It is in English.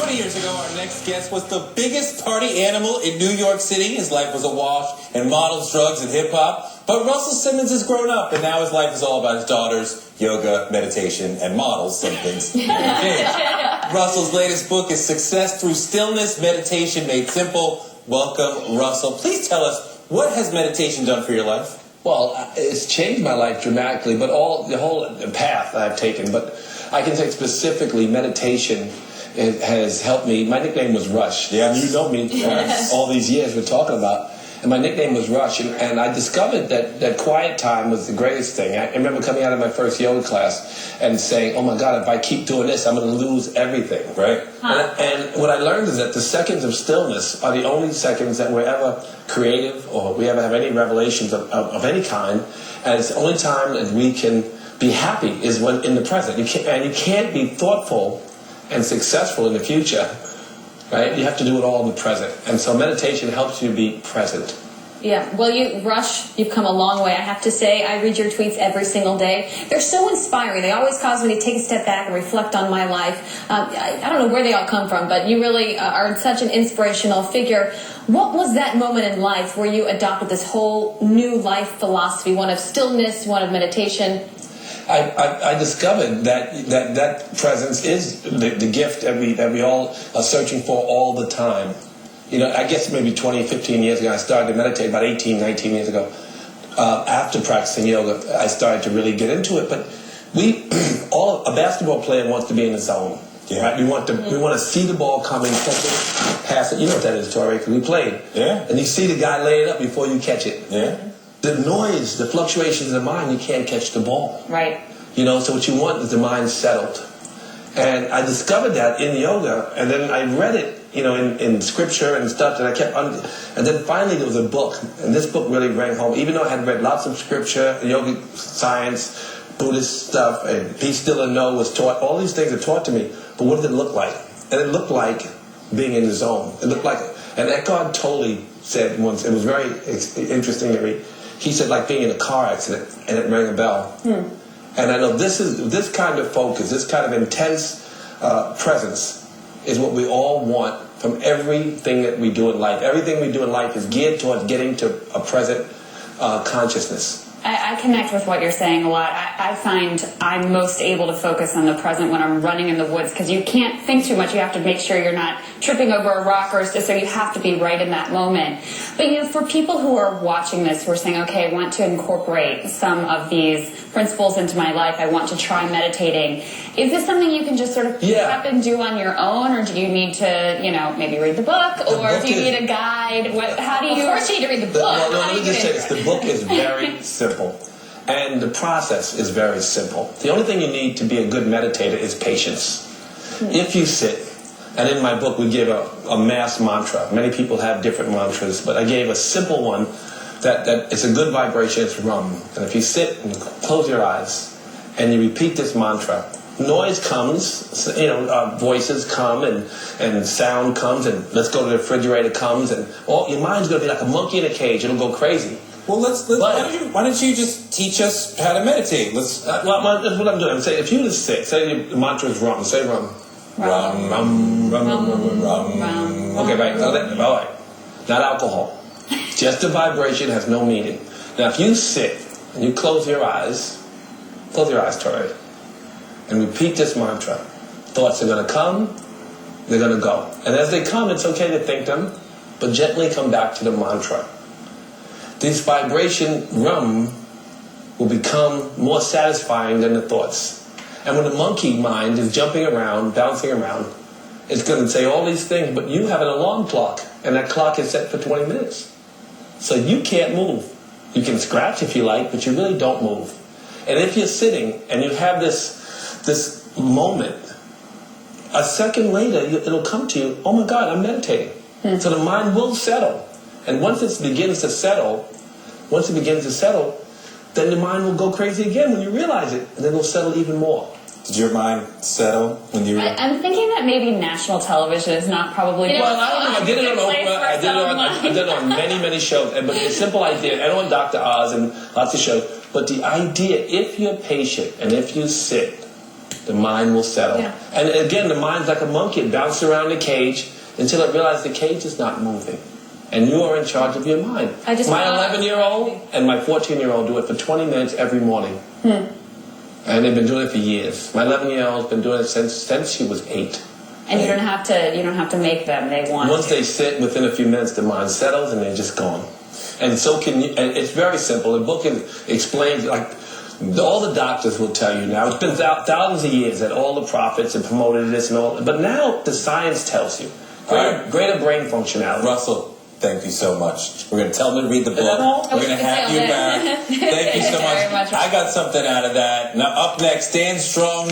20 years ago, our next guest was the biggest party animal in New York City. His life was awash in models, drugs, and hip-hop. But Russell Simmons has grown up, and now his life is all about his daughters, yoga, meditation, and models. Some things haven't changed. Russell's latest book is Success Through Stillness, Meditation Made Simple. Welcome, Russell. Please tell us, what has meditation done for your life? Well, it's changed my life dramatically, but the whole path I've taken. But I can say specifically meditation has helped me. My nickname was Rush. Yeah, you know me all these years we're talking about. And my nickname was Rush, and I discovered that quiet time was the greatest thing. I remember coming out of my first yoga class and saying, oh my God, if I keep doing this, I'm going to lose everything, right? And what I learned is that the seconds of stillness are the only seconds that we're ever creative or we ever have any revelations of any kind. And it's the only time that we can be happy is when in the present. You can't be thoughtful and successful in the future. Right? You have to do it all in the present. And so meditation helps you be present. Yeah. Well, you've come a long way. I have to say, I read your tweets every single day. They're so inspiring. They always cause me to take a step back and reflect on my life. I don't know where they all come from, but you really are such an inspirational figure. What was that moment in life where you adopted this whole new life philosophy, one of stillness, one of meditation? I discovered that presence is the gift that we all are searching for all the time. You know, I guess maybe 20, 15 years ago, I started to meditate about 18, 19 years ago. After practicing yoga, I started to really get into it. But a basketball player wants to be in the zone. Yeah. Right? We want to see the ball coming, catch it, pass it. You know what that is, Tori, because we played. Yeah. And you see the guy lay it up before you catch it. Yeah. The noise, the fluctuations of the mind, you can't catch the ball. Right. You know, so what you want is the mind settled. And I discovered that in yoga, and then I read it, you know, in scripture and stuff, and I kept and then finally there was a book, and this book really rang home. Even though I had read lots of scripture, yogic science, Buddhist stuff, and Be Still and Know was taught, all these things are taught to me, but what did it look like? And it looked like being in the zone. It looked like, and Eckhart Tolle said once, it was very interesting to read. He said, like being in a car accident, and it rang a bell. And I know this kind of focus, this kind of intense presence is what we all want from everything that we do in life. Everything we do in life is geared towards getting to a present consciousness. I connect with what you're saying a lot. I find I'm most able to focus on the present when I'm running in the woods because you can't think too much. You have to make sure you're not tripping over a rock or so you have to be right in that moment. But you know, for people who are watching this, who are saying, okay, I want to incorporate some of these principles into my life. I want to try meditating. Is this something you can just sort of pick up and do on your own, or do you need to, you know, maybe read the book, or do you need a guide? How do you? Of course, you need to read the book. Well, no, let me just say this: the book is very simple, and the process is very simple. The only thing you need to be a good meditator is patience. If you sit, and in my book we give a mass mantra. Many people have different mantras, but I gave a simple one that it's a good vibration. It's Rum. And if you sit and close your eyes and you repeat this mantra, noise comes, you know, voices come and sound comes, and let's go to the refrigerator comes, and your mind's going to be like a monkey in a cage. It'll go crazy. Well, why don't you just teach us how to meditate? Let's. Well, that's what I'm doing. I'm saying, if you just sit, say the mantra is Rum. Say Rum. Rum, rum, rum, rum, rum. Okay, right. All right. Not alcohol. Just the vibration has no meaning. Now, if you sit and you close your eyes, Tori, and repeat this mantra, thoughts are going to come, they're going to go. And as they come, it's okay to think them, but gently come back to the mantra. This vibration, Rum, will become more satisfying than the thoughts. And when the monkey mind is jumping around, bouncing around, it's going to say all these things, but you have an alarm clock, and that clock is set for 20 minutes. So you can't move. You can scratch if you like, but you really don't move. And if you're sitting and you have this moment, a second later it'll come to you, oh my God, I'm meditating. So the mind will settle. And once it begins to settle, then the mind will go crazy again when you realize it, and then it'll settle even more. Did your mind settle when you were... I'm thinking that maybe national television is not probably... Well, I don't know. I did it on Oprah. I did it on many, many shows. But the simple idea, I know on Dr. Oz and lots of shows, but the idea, if you're patient and if you sit the mind will settle. Yeah. And again, the mind's like a monkey. It bounces around the cage until it realizes the cage is not moving. And you are in charge of your mind. My 11-year-old and my 14-year-old do it for 20 minutes every morning. And they've been doing it for years. My 11-year-old's been doing it since she was 8. And you don't have to make them. They want. Once they sit, within a few minutes, the mind settles and they're just gone. And so can you. And it's very simple. The book explains, like, all the doctors will tell you now. It's been thousands of years that all the prophets have promoted this and all. But now the science tells you greater brain functionality. Russell, thank you so much. We're going to tell them to read the book. We're going to have you back. Thank you so much. I got something out of that. Now, up next, Dan Strong.